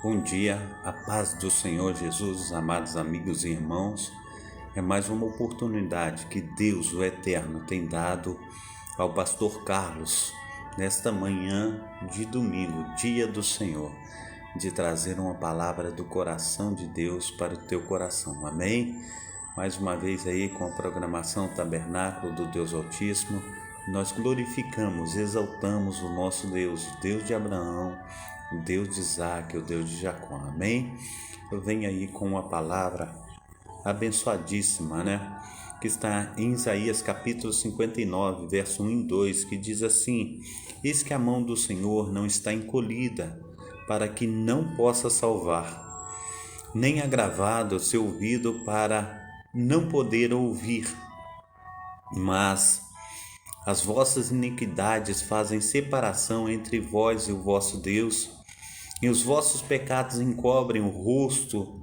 Bom dia, a paz do Senhor Jesus, amados amigos e irmãos. É mais uma oportunidade que Deus, o Eterno, tem dado ao pastor Carlos, nesta manhã de domingo, dia do Senhor, de trazer uma palavra do coração de Deus para o teu coração. Amém? Mais uma vez aí com a programação Tabernáculo do Deus Altíssimo, nós glorificamos, exaltamos o nosso Deus, o Deus de Abraão, o Deus de Isaac, o Deus de Jacó. Amém? Eu venho aí com uma palavra abençoadíssima, que está em Isaías capítulo 59, verso 1 e 2, que diz assim: Eis que a mão do Senhor não está encolhida, para que não possa salvar, nem agravado o seu ouvido para não poder ouvir. Mas as vossas iniquidades fazem separação entre vós e o vosso Deus, e os vossos pecados encobrem o rosto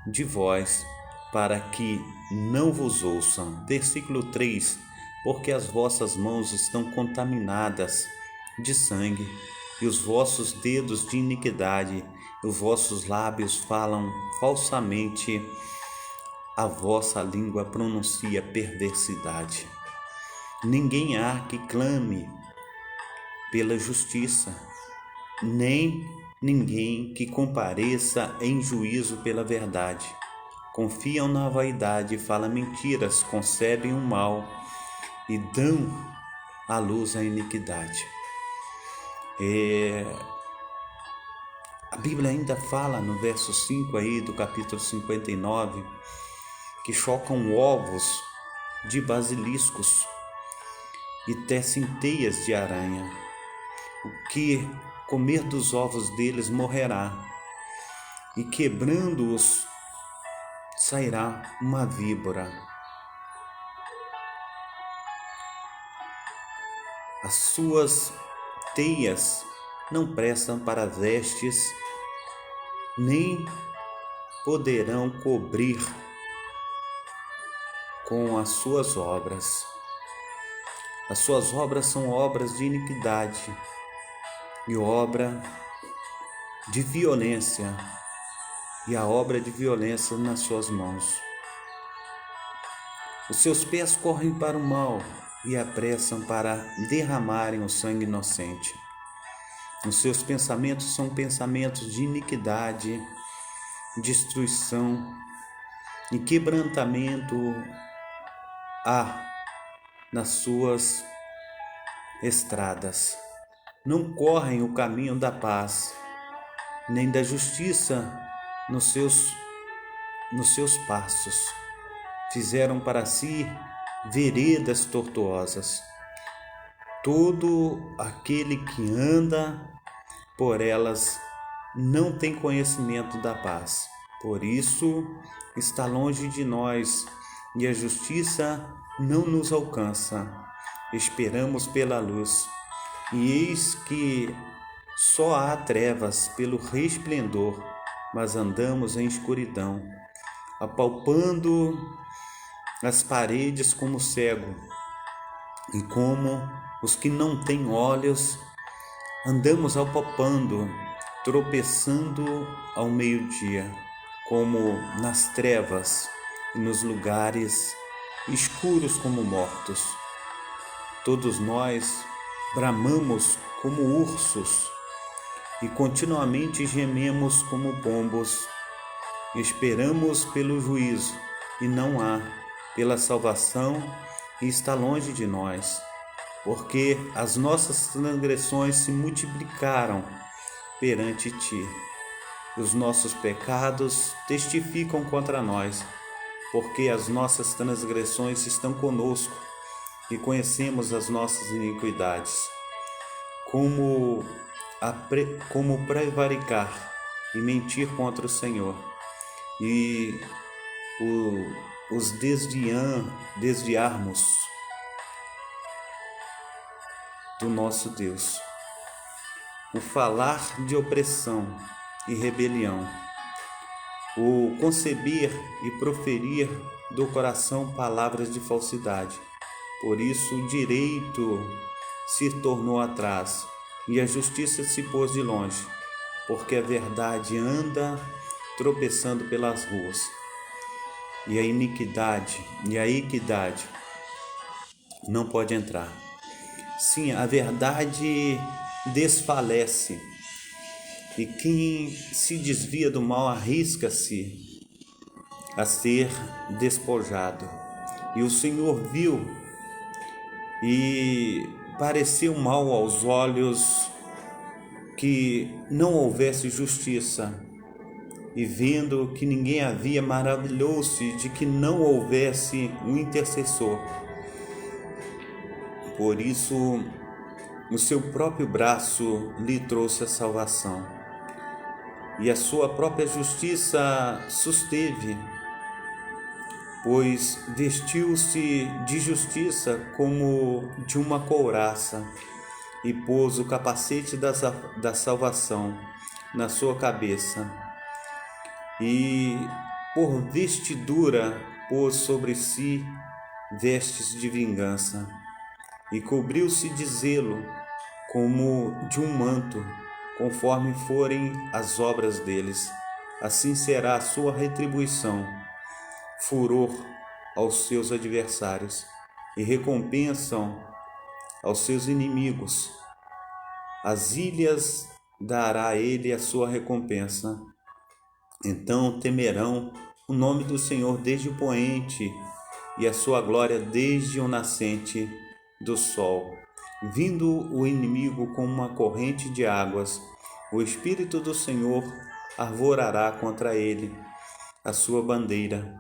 de vós, para que não vos ouçam. Versículo 3: Porque as vossas mãos estão contaminadas de sangue, e os vossos dedos de iniquidade, e os vossos lábios falam falsamente, a vossa língua pronuncia perversidade. Ninguém há que clame pela justiça, nem ninguém que compareça em juízo pela verdade. Confiam na vaidade, falam mentiras, concebem o mal e dão à luz a iniquidade. A Bíblia ainda fala no verso 5 aí do capítulo 59 que chocam ovos de basiliscos e tecem teias de aranha. O que comer dos ovos deles morrerá, e quebrando-os sairá uma víbora. As suas teias não prestam para vestes, nem poderão cobrir com as suas obras. As suas obras são obras de iniquidade e obra de violência, e a obra de violência nas suas mãos. Os seus pés correm para o mal e apressam para derramarem o sangue inocente. Os seus pensamentos são pensamentos de iniquidade, destruição e quebrantamento há nas suas estradas. Não correm o caminho da paz, nem da justiça nos seus passos. Fizeram para si veredas tortuosas. Todo aquele que anda por elas não tem conhecimento da paz. Por isso está longe de nós, e a justiça não nos alcança. Esperamos pela luz, e eis que só há trevas pelo resplendor, mas andamos em escuridão, apalpando as paredes como cego, e como os que não têm olhos, andamos apalpando, tropeçando ao meio-dia, como nas trevas e nos lugares escuros como mortos. Todos nós bramamos como ursos e continuamente gememos como pombos. Esperamos pelo juízo e não há, pela salvação, e está longe de nós, porque as nossas transgressões se multiplicaram perante ti. Os nossos pecados testificam contra nós, porque as nossas transgressões estão conosco e conhecemos as nossas iniquidades. Como prevaricar e mentir contra o Senhor, e os desviarmos do nosso Deus. O falar de opressão e rebelião, o conceber e proferir do coração palavras de falsidade. Por isso o direito se tornou atrás e a justiça se pôs de longe. porque a verdade anda tropeçando pelas ruas. E a iniquidade e a equidade não pode entrar. Sim, a verdade desfalece. E quem se desvia do mal arrisca-se a ser despojado. E o Senhor viu e pareceu mal aos olhos que não houvesse justiça. E vendo que ninguém havia, maravilhou-se de que não houvesse um intercessor. Por isso, o seu próprio braço lhe trouxe a salvação. E a sua própria justiça susteve, pois vestiu-se de justiça como de uma couraça e pôs o capacete da salvação na sua cabeça. E por vestidura pôs sobre si vestes de vingança e cobriu-se de zelo como de um manto, conforme forem as obras deles. Assim será a sua retribuição, furor aos seus adversários e recompensam aos seus inimigos. As ilhas dará a ele a sua recompensa. Então temerão o nome do Senhor desde o poente e a sua glória desde o nascente do sol. Vindo o inimigo como uma corrente de águas, o Espírito do Senhor arvorará contra ele a sua bandeira,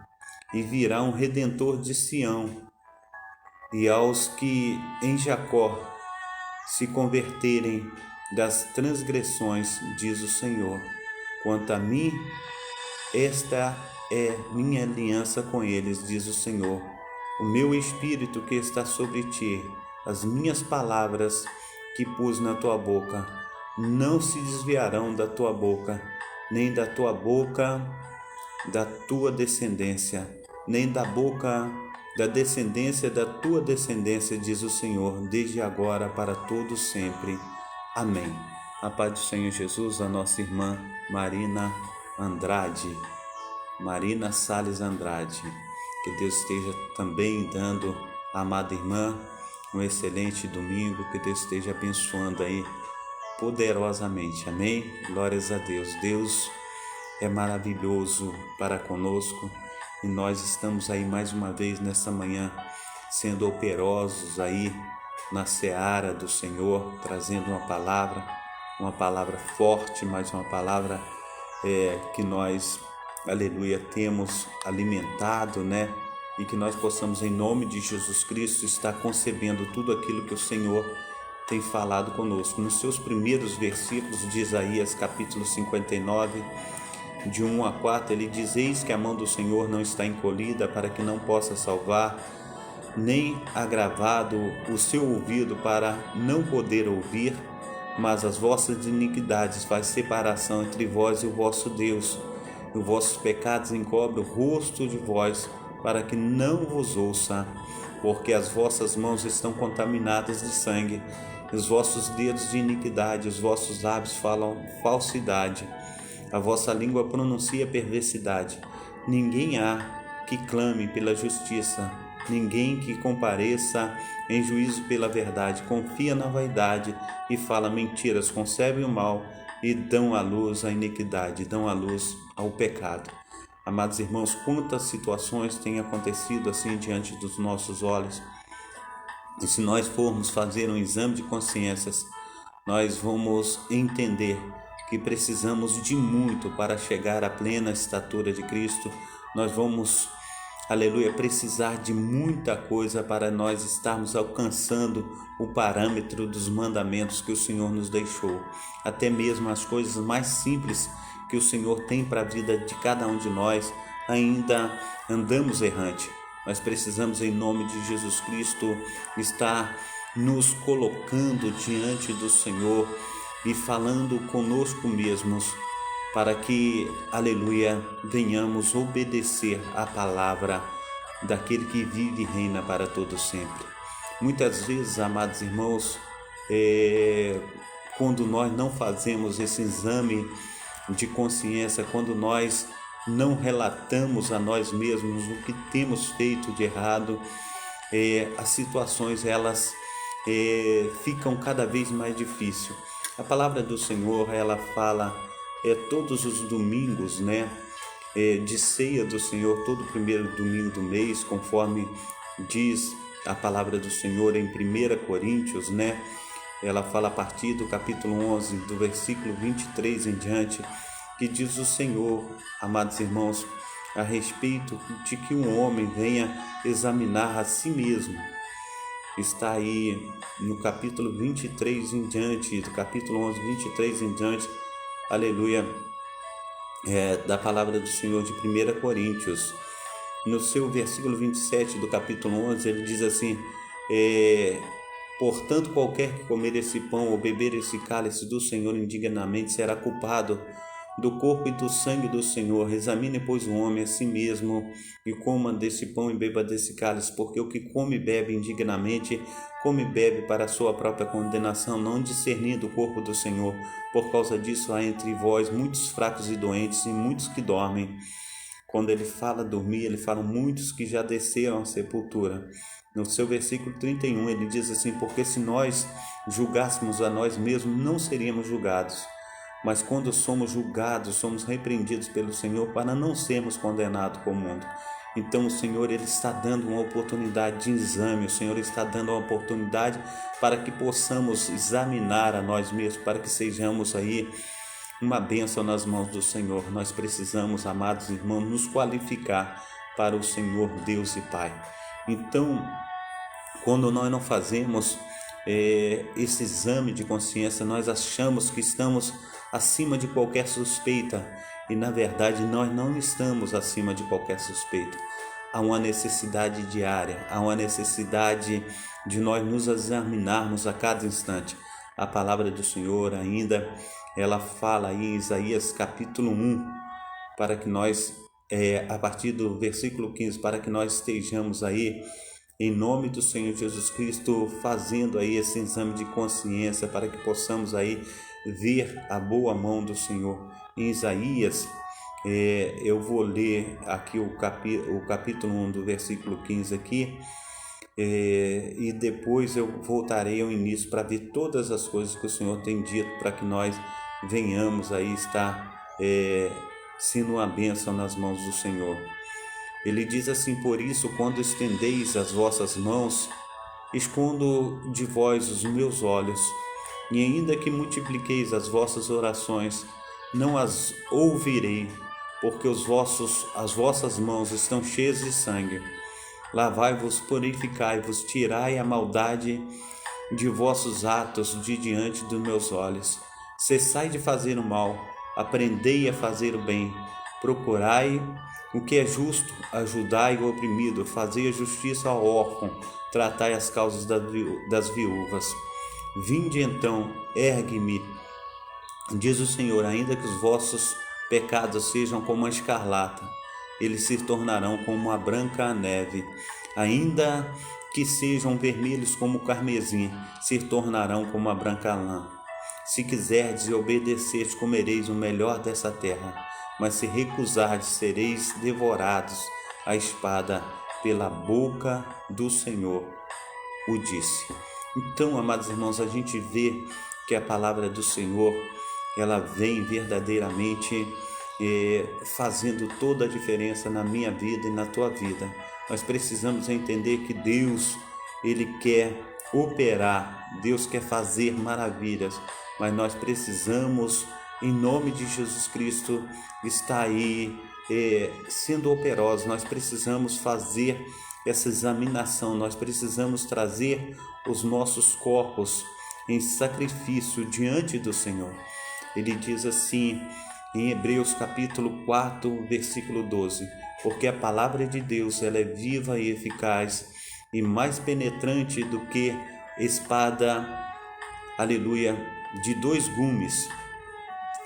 e virá um Redentor de Sião, e aos que em Jacó se converterem das transgressões, diz o Senhor. Quanto a mim, esta é minha aliança com eles, diz o Senhor. O meu Espírito que está sobre ti, as minhas palavras que pus na tua boca, não se desviarão da tua boca, nem da tua boca da tua descendência, nem da boca da descendência da tua descendência, diz o Senhor, desde agora para todo sempre. Amém. A paz do Senhor Jesus, a nossa irmã Marina Salles Andrade. Que Deus esteja também dando à amada irmã um excelente domingo, que Deus esteja abençoando aí poderosamente. Amém? Glórias a Deus. Deus é maravilhoso para conosco e nós estamos aí mais uma vez nessa manhã sendo operosos aí na seara do Senhor, trazendo uma palavra forte, mas uma palavra que nós, aleluia, temos alimentado, né? E que nós possamos, em nome de Jesus Cristo, estar concebendo tudo aquilo que o Senhor tem falado conosco. Nos seus primeiros versículos de Isaías, capítulo 59, de 1 a 4, ele diz: eis que a mão do Senhor não está encolhida para que não possa salvar, nem agravado o seu ouvido para não poder ouvir, mas as vossas iniquidades faz separação entre vós e o vosso Deus, e os vossos pecados encobrem o rosto de vós, para que não vos ouça, porque as vossas mãos estão contaminadas de sangue, os vossos dedos de iniquidade, os vossos lábios falam falsidade, a vossa língua pronuncia perversidade. Ninguém há que clame pela justiça, ninguém que compareça em juízo pela verdade. Confia na vaidade e fala mentiras, concebem o mal e dão à luz a iniquidade, dão à luz ao pecado. Amados irmãos, quantas situações têm acontecido assim diante dos nossos olhos. E se nós formos fazer um exame de consciências, nós vamos entender que precisamos de muito para chegar à plena estatura de Cristo. Nós vamos, aleluia, precisar de muita coisa para nós estarmos alcançando o parâmetro dos mandamentos que o Senhor nos deixou. Até mesmo as coisas mais simples que o Senhor tem para a vida de cada um de nós, ainda andamos errante. Nós precisamos, em nome de Jesus Cristo, estar nos colocando diante do Senhor e falando conosco mesmos, para que, aleluia, venhamos obedecer a palavra daquele que vive e reina para todo sempre. Muitas vezes, amados irmãos, quando nós não fazemos esse exame de consciência, quando nós não relatamos a nós mesmos o que temos feito de errado, as situações elas ficam cada vez mais difíceis. A palavra do Senhor, ela fala todos os domingos, né, de ceia do Senhor, todo primeiro domingo do mês, conforme diz a palavra do Senhor em 1 Coríntios, né? Ela fala a partir do capítulo 11, do versículo 23 em diante, que diz o Senhor, amados irmãos, a respeito de que um homem venha examinar a si mesmo. Está aí no capítulo 23 em diante, do capítulo 11, 23 em diante, aleluia, da palavra do Senhor de 1 Coríntios. No seu versículo 27 do capítulo 11, ele diz assim: portanto, qualquer que comer esse pão ou beber esse cálice do Senhor indignamente será culpado do corpo e do sangue do Senhor. Examine, pois, o homem a si mesmo, e coma desse pão e beba desse cálice, porque o que come e bebe indignamente, come e bebe para a sua própria condenação, não discernindo o corpo do Senhor. Por causa disso há entre vós muitos fracos e doentes, e muitos que dormem. Quando ele fala dormir, ele fala muitos que já desceram à sepultura. No seu versículo 31, ele diz assim: porque se nós julgássemos a nós mesmos, não seríamos julgados. Mas quando somos julgados, somos repreendidos pelo Senhor para não sermos condenados com o mundo. Então o Senhor, ele está dando uma oportunidade de exame, o Senhor está dando uma oportunidade para que possamos examinar a nós mesmos, para que sejamos aí uma bênção nas mãos do Senhor. Nós precisamos, amados irmãos, nos qualificar para o Senhor Deus e Pai. Então, quando nós não fazemos esse exame de consciência, nós achamos que estamos acima de qualquer suspeita, e na verdade nós não estamos acima de qualquer suspeita. Há uma necessidade diária, há uma necessidade de nós nos examinarmos a cada instante. A palavra do Senhor ainda, ela fala aí em Isaías capítulo 1, para que nós, a partir do versículo 15, para que nós estejamos aí, em nome do Senhor Jesus Cristo, fazendo aí esse exame de consciência, para que possamos aí ver a boa mão do Senhor. Em Isaías, eu vou ler aqui o capítulo 1 do versículo 15 aqui, e depois eu voltarei ao início para ver todas as coisas que o Senhor tem dito, para que nós venhamos aí estar sendo uma bênção nas mãos do Senhor. Ele diz assim: por isso, quando estendeis as vossas mãos, escondo de vós os meus olhos, e ainda que multipliqueis as vossas orações, não as ouvirei, porque as vossas mãos estão cheias de sangue. Lavai-vos, purificai-vos, tirai a maldade de vossos atos de diante dos meus olhos. Cessai de fazer o mal, aprendei a fazer o bem, procurai o que é justo, ajudai o oprimido, fazei a justiça ao órfão, tratai as causas das viúvas. Vinde então, ergue-me, diz o Senhor, ainda que os vossos pecados sejam como a escarlata, eles se tornarão como a branca neve. Ainda que sejam vermelhos como o carmesim, se tornarão como a branca lã. Se quiserdes e obedecerdes, comereis o melhor dessa terra, mas se recusardes, sereis devorados à espada, pela boca do Senhor o disse. Então, amados irmãos, a gente vê que a palavra do Senhor, ela vem verdadeiramente fazendo toda a diferença na minha vida e na tua vida. Nós precisamos entender que Deus, ele quer operar, Deus quer fazer maravilhas, mas nós precisamos, em nome de Jesus Cristo, estar aí sendo operosos. Nós precisamos fazer essa examinação, nós precisamos trazer os nossos corpos em sacrifício diante do Senhor. Ele diz assim em Hebreus capítulo 4, versículo 12: porque a palavra de Deus, ela é viva e eficaz e mais penetrante do que espada, aleluia, de 2 gumes,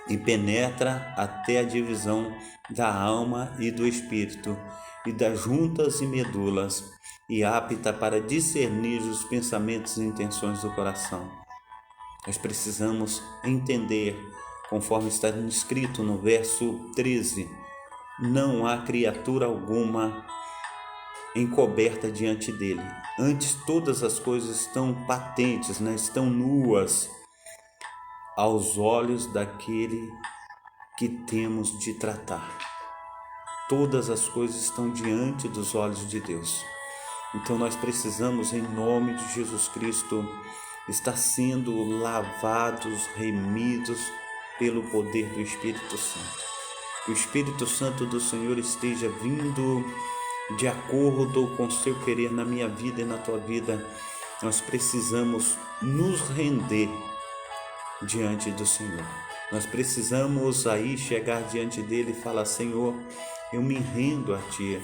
e penetra até a divisão da alma e do espírito, e das juntas e medulas, e apta para discernir os pensamentos e intenções do coração. Nós precisamos entender, conforme está escrito no verso 13, não há criatura alguma encoberta diante dele. Antes, todas as coisas estão patentes, né? Estão nuas aos olhos daquele que temos de tratar. Todas as coisas estão diante dos olhos de Deus. Então nós precisamos, em nome de Jesus Cristo, estar sendo lavados, remidos pelo poder do Espírito Santo. Que o Espírito Santo do Senhor esteja vindo de acordo com o seu querer na minha vida e na tua vida. Nós precisamos nos render diante do Senhor. Nós precisamos aí chegar diante dele e falar: Senhor, eu me rendo a ti.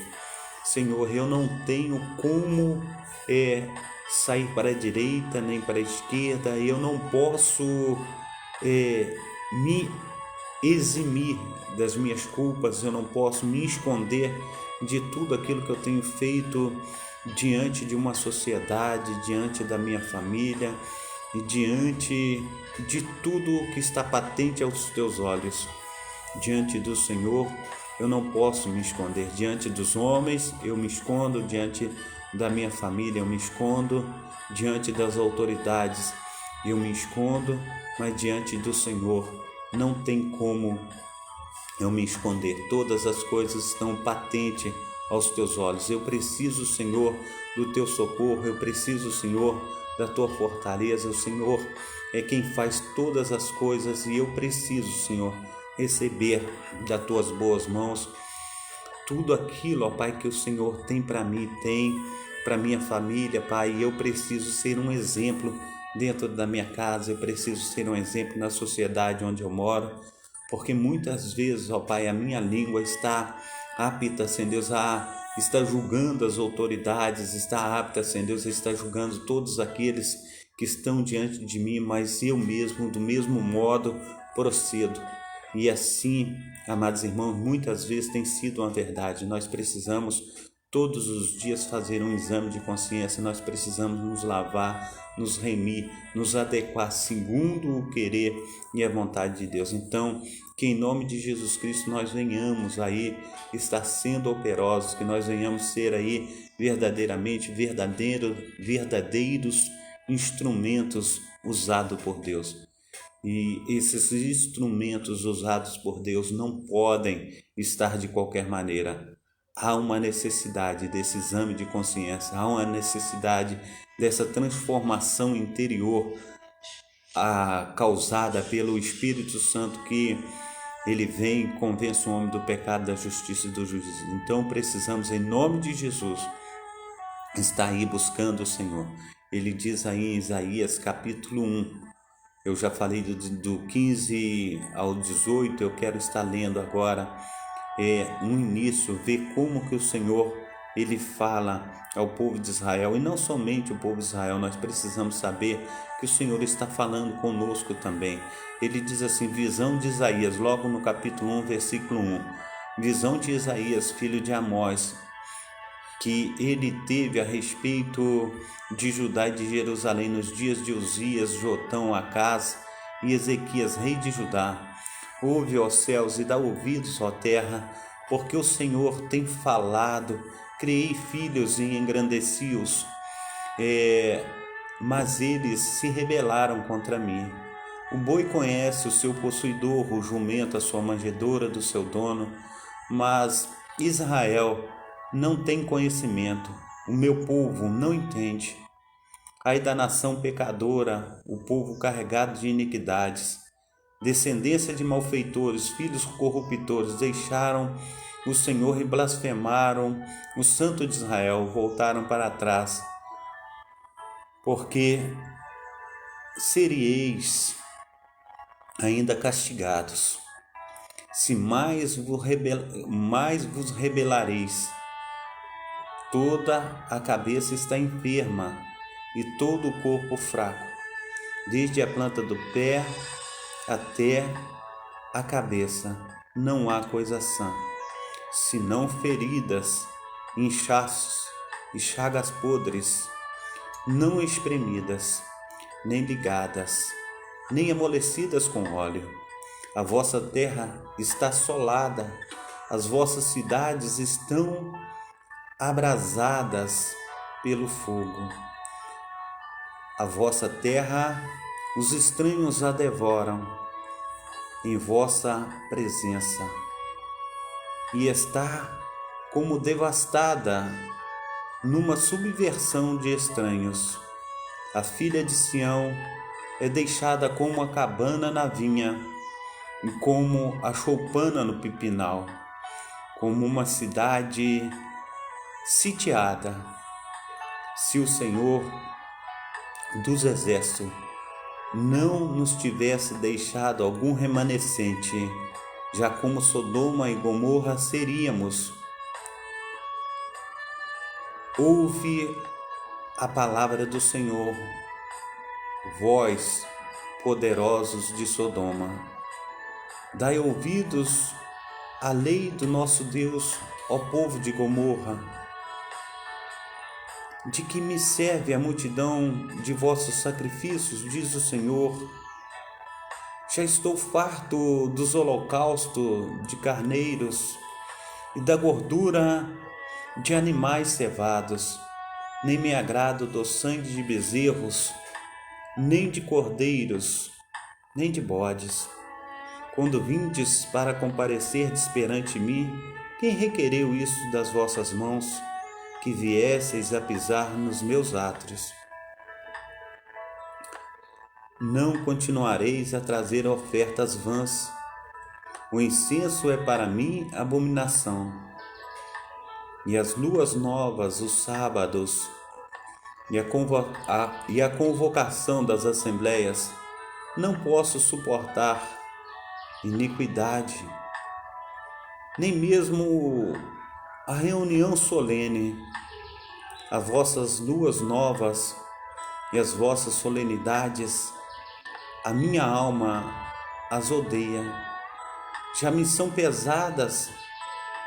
Senhor, eu não tenho como sair para a direita nem para a esquerda. Eu não posso me eximir das minhas culpas. Eu não posso me esconder de tudo aquilo que eu tenho feito diante de uma sociedade, diante da minha família e diante de tudo que está patente aos teus olhos. Diante do Senhor, eu não posso me esconder. Diante dos homens, eu me escondo. Diante da minha família, eu me escondo. Diante das autoridades, eu me escondo. Mas diante do Senhor, não tem como eu me esconder. Todas as coisas estão patentes aos teus olhos. Eu preciso, Senhor, do teu socorro. Eu preciso, Senhor, da tua fortaleza. O Senhor é quem faz todas as coisas e eu preciso, Senhor, receber das tuas boas mãos tudo aquilo, ó Pai, que o Senhor tem para mim, tem para minha família, Pai. Eu preciso ser um exemplo dentro da minha casa, eu preciso ser um exemplo na sociedade onde eu moro, porque muitas vezes, ó Pai, a minha língua está apta, Senhor Deus, está julgando as autoridades, está apta, Senhor Deus, está julgando todos aqueles que estão diante de mim, mas eu mesmo, do mesmo modo, procedo. E assim, amados irmãos, muitas vezes tem sido uma verdade. Nós precisamos todos os dias fazer um exame de consciência. Nós precisamos nos lavar, nos remir, nos adequar segundo o querer e a vontade de Deus. Então, que em nome de Jesus Cristo nós venhamos aí estar sendo operosos, que nós venhamos ser aí verdadeiramente verdadeiros instrumentos usados por Deus. E esses instrumentos usados por Deus não podem estar de qualquer maneira. Há uma necessidade desse exame de consciência, há uma necessidade dessa transformação interior causada pelo Espírito Santo, que ele vem e convence o homem do pecado, da justiça e do juízo. Então precisamos, em nome de Jesus, estar aí buscando o Senhor. Ele diz aí em Isaías capítulo 1, eu já falei do 15 ao 18, eu quero estar lendo agora no início, ver como que o Senhor ele fala ao povo de Israel, e não somente o povo de Israel. Nós precisamos saber que o Senhor está falando conosco também. Ele diz assim, visão de Isaías, logo no capítulo 1, versículo 1, visão de Isaías, filho de Amós, que ele teve a respeito de Judá e de Jerusalém nos dias de Uzias, Jotão, Acás e Ezequias, rei de Judá. Ouve, ó céus, e dá ouvidos, ó terra, porque o Senhor tem falado. Criei filhos e engrandeci-os, mas eles se rebelaram contra mim. O boi conhece o seu possuidor, o jumento a sua manjedoura do seu dono, mas Israel não tem conhecimento, o meu povo não entende. Ai da nação pecadora, o povo carregado de iniquidades, descendência de malfeitores, filhos corruptores, deixaram o Senhor e blasfemaram o Santo de Israel, voltaram para trás, porque seríeis ainda castigados, se mais vos rebelareis. Toda a cabeça está enferma e todo o corpo fraco, desde a planta do pé até a cabeça, não há coisa sã, senão feridas, inchaços e chagas podres, não espremidas, nem ligadas, nem amolecidas com óleo. A vossa terra está assolada, as vossas cidades estão abrasadas pelo fogo. A vossa terra, os estranhos a devoram em vossa presença, e está como devastada numa subversão de estranhos. A filha de Sião é deixada como a cabana na vinha, e como a choupana no pipinal, como uma cidade sitiada. Se o Senhor dos exércitos não nos tivesse deixado algum remanescente, já como Sodoma e Gomorra seríamos. Ouve a palavra do Senhor, vós, poderosos de Sodoma. Dai ouvidos à lei do nosso Deus, ó povo de Gomorra. De que me serve a multidão de vossos sacrifícios, diz o Senhor? Já estou farto dos holocaustos de carneiros e da gordura de animais cevados. Nem me agrado do sangue de bezerros, nem de cordeiros, nem de bodes. Quando vindes para comparecerdes perante mim, quem requereu isso das vossas mãos, que viesseis a pisar nos meus átrios? Não continuareis a trazer ofertas vãs. O incenso é para mim abominação. E as luas novas, os sábados, e a convocação das assembleias, não posso suportar iniquidade, nem mesmo a reunião solene. As vossas luas novas e as vossas solenidades, a minha alma as odeia. Já me são pesadas,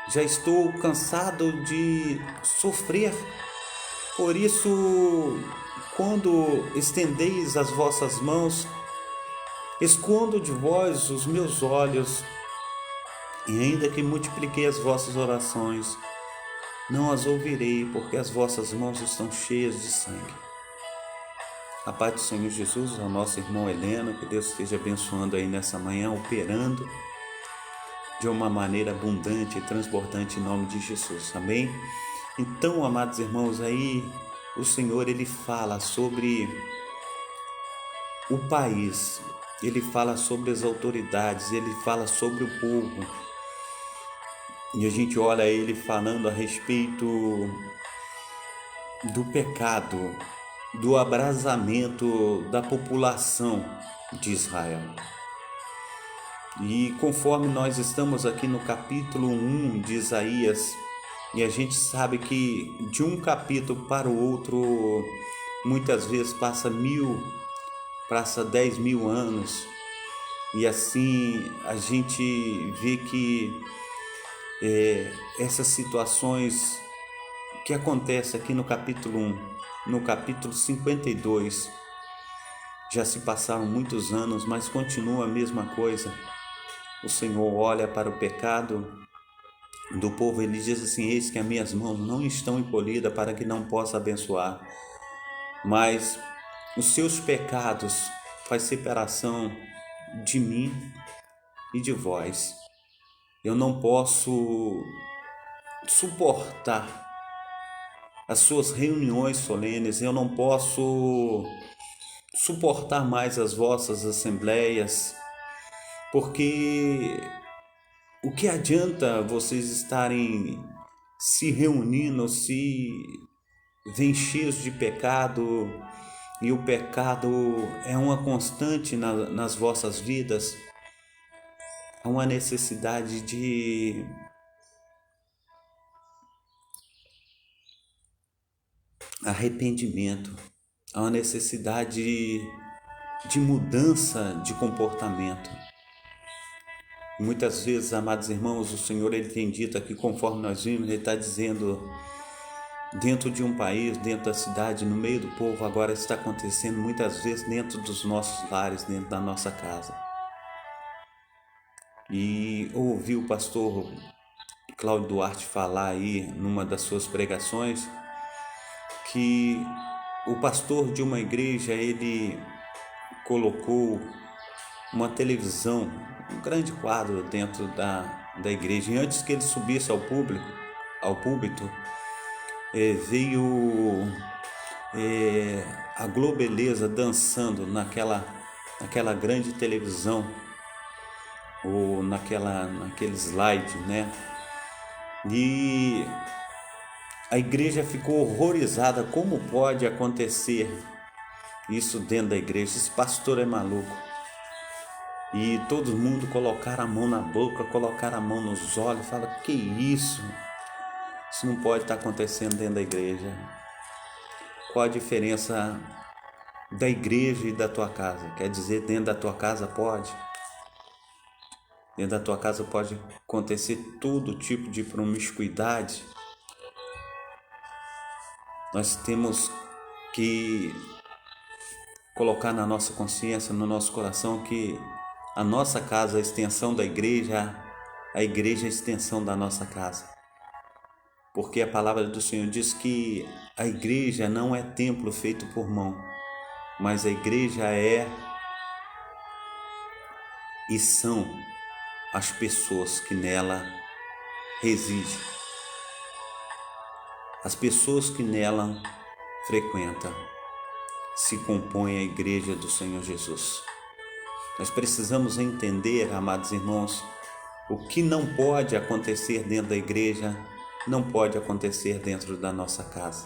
já estou cansado de sofrer. Por isso, quando estendeis as vossas mãos, escondo de vós os meus olhos, e ainda que multipliquei as vossas orações, não as ouvirei, porque as vossas mãos estão cheias de sangue. A paz do Senhor Jesus, ao nosso irmão Heleno, que Deus esteja abençoando aí nessa manhã, operando de uma maneira abundante e transbordante em nome de Jesus, amém? Então, amados irmãos, aí o Senhor, Ele fala sobre o país, Ele fala sobre as autoridades, Ele fala sobre o povo. E a gente olha Ele falando a respeito do pecado, do abrasamento da população de Israel. E conforme nós estamos aqui no capítulo 1 de Isaías, e a gente sabe que de um capítulo para o outro, muitas vezes passa 10 mil anos, e assim a gente vê que essas situações que acontecem aqui no capítulo 1, no capítulo 52, já se passaram muitos anos, mas continua a mesma coisa. O Senhor olha para o pecado do povo, Ele diz assim: eis que as minhas mãos não estão encolhidas para que não possa abençoar, mas os seus pecados faz separação de mim e de vós. Eu não posso suportar as suas reuniões solenes, eu não posso suportar mais as vossas assembleias, porque o que adianta vocês estarem se reunindo, se vêm cheios de pecado, e o pecado é uma constante nas vossas vidas? Há uma necessidade de arrependimento, há uma necessidade de mudança de comportamento. Muitas vezes, amados irmãos, o Senhor, Ele tem dito aqui, conforme nós vimos, Ele está dizendo: dentro de um país, dentro da cidade, no meio do povo, agora está acontecendo muitas vezes dentro dos nossos lares, dentro da nossa casa. E ouvi o pastor Cláudio Duarte falar aí numa das suas pregações que o pastor de uma igreja, ele colocou uma televisão, um grande quadro dentro da igreja, e antes que ele subisse ao púlpito, veio a Globeleza dançando naquela grande televisão, ou naquele slide, né? E a igreja ficou horrorizada. Como pode acontecer isso dentro da igreja? Esse pastor é maluco. E todo mundo colocar a mão na boca, colocar a mão nos olhos, fala: que isso? Isso não pode estar acontecendo dentro da igreja. Qual a diferença da igreja e da tua casa? Quer dizer, dentro da tua casa pode? Dentro da tua casa pode acontecer todo tipo de promiscuidade. Nós temos que colocar na nossa consciência, no nosso coração, que a nossa casa é a extensão da igreja, a igreja é a extensão da nossa casa. Porque a palavra do Senhor diz que a igreja não é templo feito por mão, mas a igreja é e são as pessoas que nela residem, as pessoas que nela frequentam, se compõem a igreja do Senhor Jesus. Nós precisamos entender, amados irmãos, o que não pode acontecer dentro da igreja, não pode acontecer dentro da nossa casa.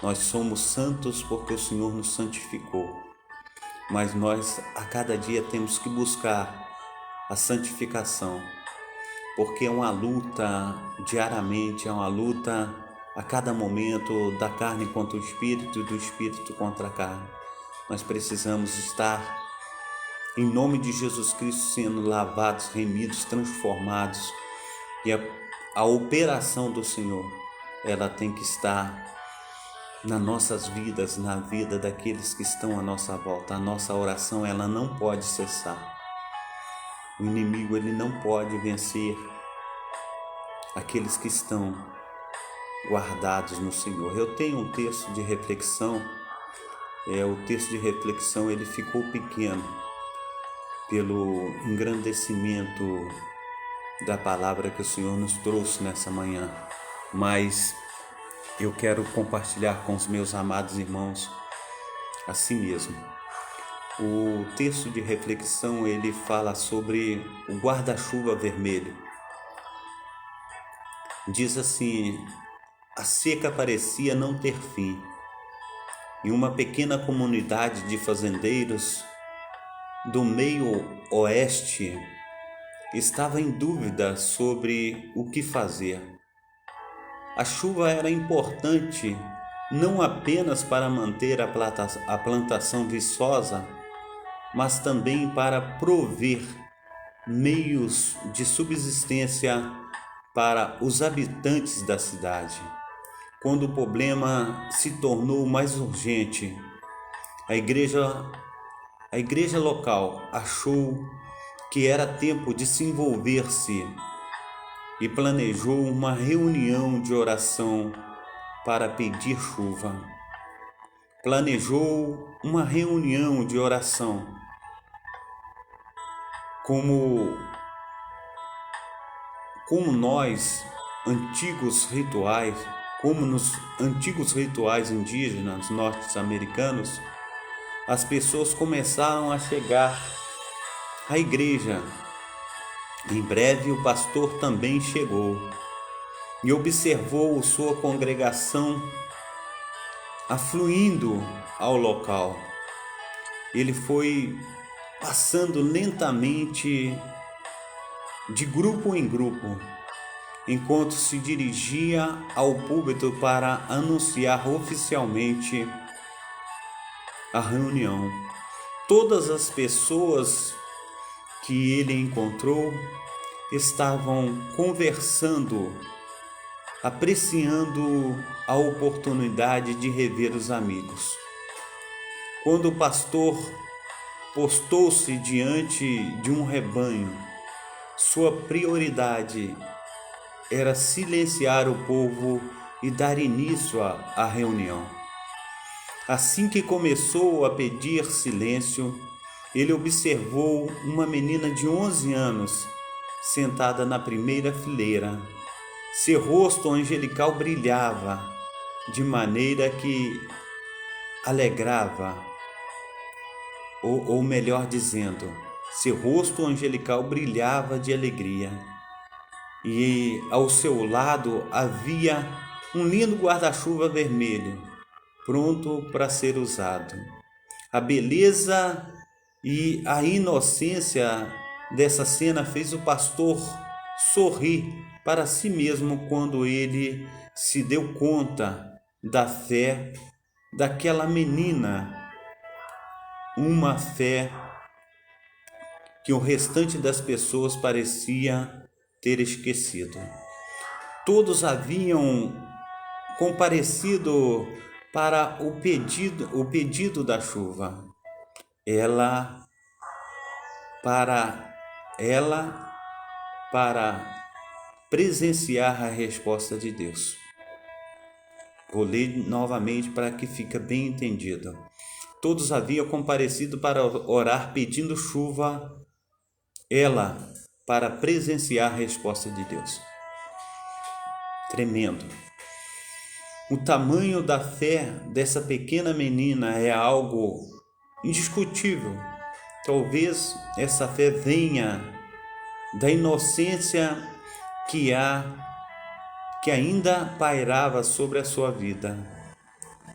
Nós somos santos porque o Senhor nos santificou, mas nós a cada dia temos que buscar a santificação, porque é uma luta diariamente, é uma luta a cada momento, da carne contra o espírito e do espírito contra a carne. Nós precisamos estar, em nome de Jesus Cristo, sendo lavados, remidos, transformados, e a operação do Senhor, ela tem que estar nas nossas vidas, na vida daqueles que estão à nossa volta. A nossa oração, ela não pode cessar. O inimigo, ele não pode vencer aqueles que estão guardados no Senhor. Eu tenho um texto de reflexão, o texto de reflexão ele ficou pequeno pelo engrandecimento da palavra que o Senhor nos trouxe nessa manhã, mas eu quero compartilhar com os meus amados irmãos assim mesmo. O texto de reflexão ele fala sobre o guarda-chuva vermelho. Diz assim: a seca parecia não ter fim, e uma pequena comunidade de fazendeiros do meio oeste estava em dúvida sobre o que fazer. A chuva era importante não apenas para manter a plantação viçosa, mas também para prover meios de subsistência para os habitantes da cidade. Quando o problema se tornou mais urgente, a igreja local achou que era tempo de se envolver-se e planejou uma reunião de oração para pedir chuva. Planejou uma reunião de oração como nós, como nos antigos rituais indígenas norte-americanos, as pessoas começaram a chegar à igreja. Em breve o pastor também chegou e observou sua congregação afluindo ao local. Ele foi passando lentamente de grupo em grupo, enquanto se dirigia ao púlpito para anunciar oficialmente a reunião. Todas as pessoas que ele encontrou estavam conversando apreciando a oportunidade de rever os amigos. Quando o pastor postou-se diante de um rebanho, sua prioridade era silenciar o povo e dar início à reunião. Assim que começou a pedir silêncio, ele observou uma menina de 11 anos sentada na primeira fileira. Seu rosto angelical brilhava de maneira que alegrava, ou melhor dizendo, seu rosto angelical brilhava de alegria. E ao seu lado havia um lindo guarda-chuva vermelho, pronto para ser usado. A beleza e a inocência dessa cena fez o pastor sorrir para si mesmo quando ele se deu conta da fé daquela menina, uma fé que o restante das pessoas parecia ter esquecido. Todos haviam comparecido para o pedido da chuva. Para presenciar a resposta de Deus. Vou ler novamente para que fique bem entendido. Todos haviam comparecido para orar pedindo chuva, ela para presenciar a resposta de Deus. Tremendo. O tamanho da fé dessa pequena menina é algo indiscutível. Talvez essa fé venha da inocência que ainda pairava sobre a sua vida,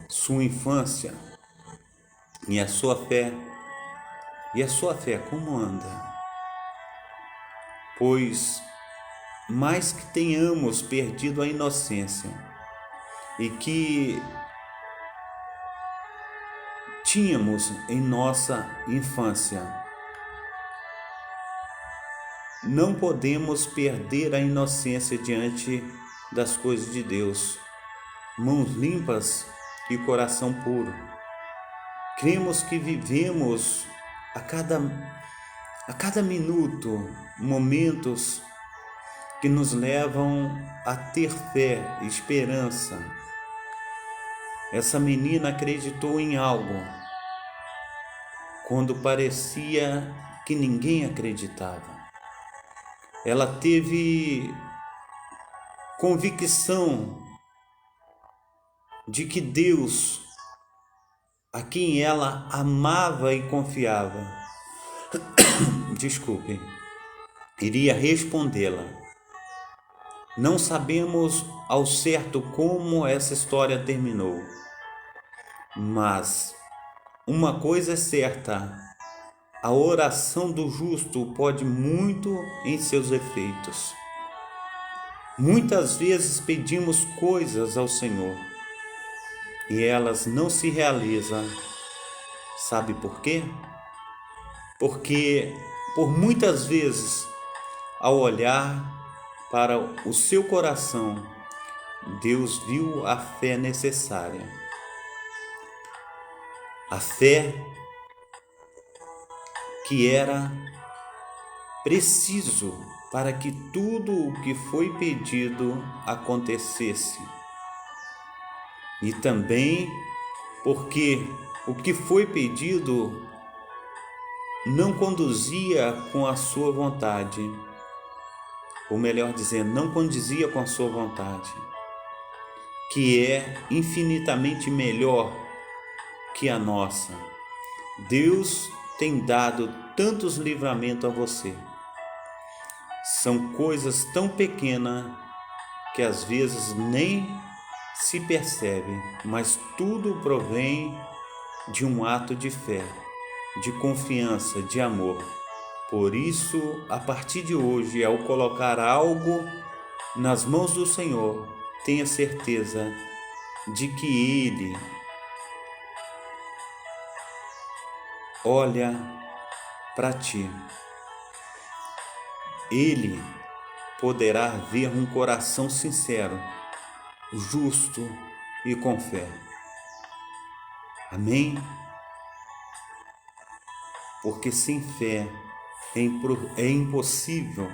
sua infância, e a sua fé como anda? Pois mais que tenhamos perdido a inocência e que tínhamos em nossa infância, não podemos perder a inocência diante das coisas de Deus. Mãos limpas e coração puro. Cremos que vivemos a cada minuto momentos que nos levam a ter fé e esperança. Essa menina acreditou em algo quando parecia que ninguém acreditava. Ela teve convicção de que Deus, a quem ela amava e confiava, iria respondê-la. Não sabemos ao certo como essa história terminou, mas uma coisa é certa: a oração do justo pode muito em seus efeitos. Muitas vezes pedimos coisas ao Senhor e elas não se realizam. Sabe por quê? Porque por muitas vezes, ao olhar para o seu coração, Deus viu a fé necessária. A fé que era preciso para que tudo o que foi pedido acontecesse. E também porque o que foi pedido não conduzia com a sua vontade, ou melhor dizendo, não condizia com a sua vontade, que é infinitamente melhor que a nossa. Deus tem dado tantos livramentos a você. São coisas tão pequenas que às vezes nem se percebe, mas tudo provém de um ato de fé, de confiança, de amor. Por isso, a partir de hoje, ao colocar algo nas mãos do Senhor, tenha certeza de que Ele olha para ti. Ele poderá ver um coração sincero justo e com fé. Amém? Porque sem fé é impossível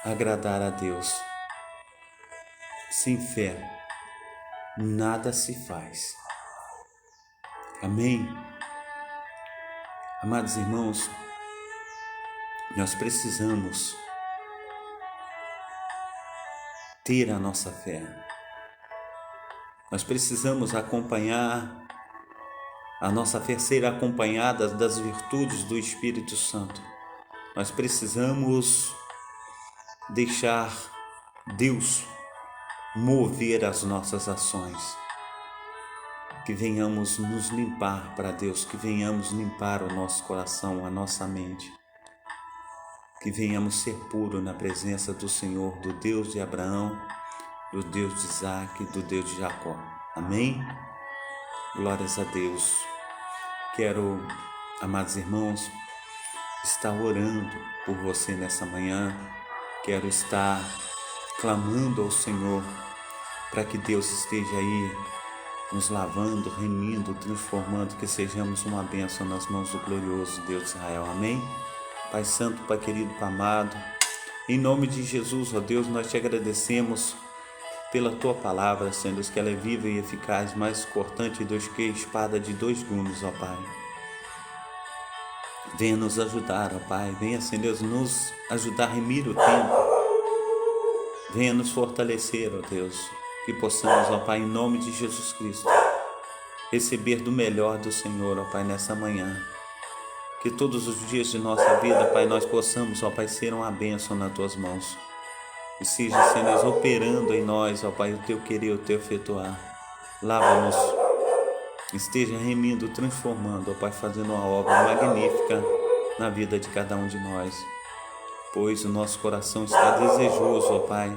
agradar a Deus. Sem fé, nada se faz. Amém? Amados irmãos, nós precisamos ter a nossa fé. Nós precisamos acompanhar a nossa fé, ser acompanhada das virtudes do Espírito Santo. Nós precisamos deixar Deus mover as nossas ações. Que venhamos nos limpar para Deus, que venhamos limpar o nosso coração, a nossa mente. Que venhamos ser puros na presença do Senhor, do Deus de Abraão, do Deus de Isaac, do Deus de Jacó. Amém? Glórias a Deus. Quero, amados irmãos, estar orando por você nessa manhã. Quero estar clamando ao Senhor para que Deus esteja aí nos lavando, remindo, transformando, que sejamos uma bênção nas mãos do glorioso Deus de Israel. Amém? Pai Santo, Pai querido, Pai amado, em nome de Jesus, ó Deus, nós te agradecemos pela Tua palavra, Senhor, que ela é viva e eficaz, mais cortante do que espada de 2 gumes, ó Pai. Venha nos ajudar, ó Pai, venha, Senhor, nos ajudar a remir o tempo. Venha nos fortalecer, ó Deus, que possamos, ó Pai, em nome de Jesus Cristo, receber do melhor do Senhor, ó Pai, nessa manhã. Que todos os dias de nossa vida, Pai, nós possamos, ó Pai, ser uma bênção nas Tuas mãos. E seja, Senhor, operando em nós, ó Pai, o Teu querer, o Teu efetuar. Lava-nos, esteja remindo, transformando, ó Pai, fazendo uma obra magnífica na vida de cada um de nós. Pois o nosso coração está desejoso, ó Pai,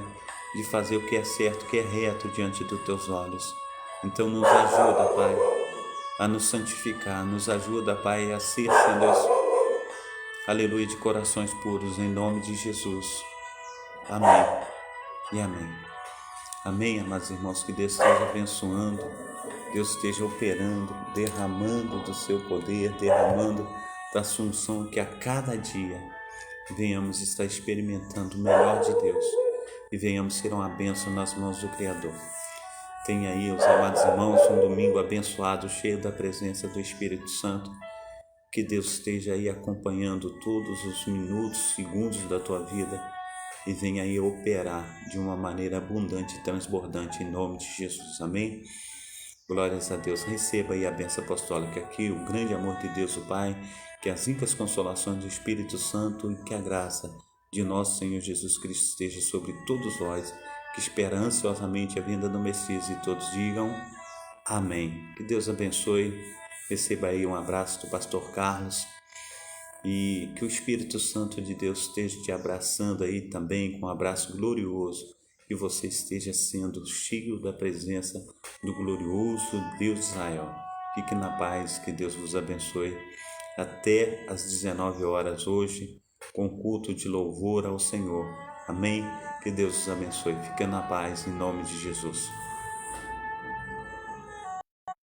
de fazer o que é certo, o que é reto diante dos Teus olhos. Então nos ajuda, Pai, a nos santificar, nos ajuda, Pai, a ser, Senhor, aleluia, de corações puros, em nome de Jesus. Amém e amém. Amém, amados irmãos, que Deus esteja abençoando, Deus esteja operando, derramando do seu poder, derramando da sua unção, que a cada dia venhamos estar experimentando o melhor de Deus e venhamos ser uma bênção nas mãos do Criador. Tenha aí, os amados irmãos, um domingo abençoado, cheio da presença do Espírito Santo. Que Deus esteja aí acompanhando todos os minutos, segundos da tua vida e venha aí operar de uma maneira abundante e transbordante em nome de Jesus. Amém? Glórias a Deus. Receba aí a bênção apostólica aqui, o grande amor de Deus o Pai, que as ricas consolações do Espírito Santo e que a graça de nosso Senhor Jesus Cristo esteja sobre todos vós, que espera ansiosamente a vinda do Messias, e todos digam amém. Que Deus abençoe. Receba aí um abraço do pastor Carlos e que o Espírito Santo de Deus esteja te abraçando aí também com um abraço glorioso, que você esteja sendo cheio da presença do glorioso Deus de Israel. Fique na paz, que Deus vos abençoe. Até às 19 horas hoje, com culto de louvor ao Senhor. Amém? Que Deus os abençoe. Fique na paz, em nome de Jesus.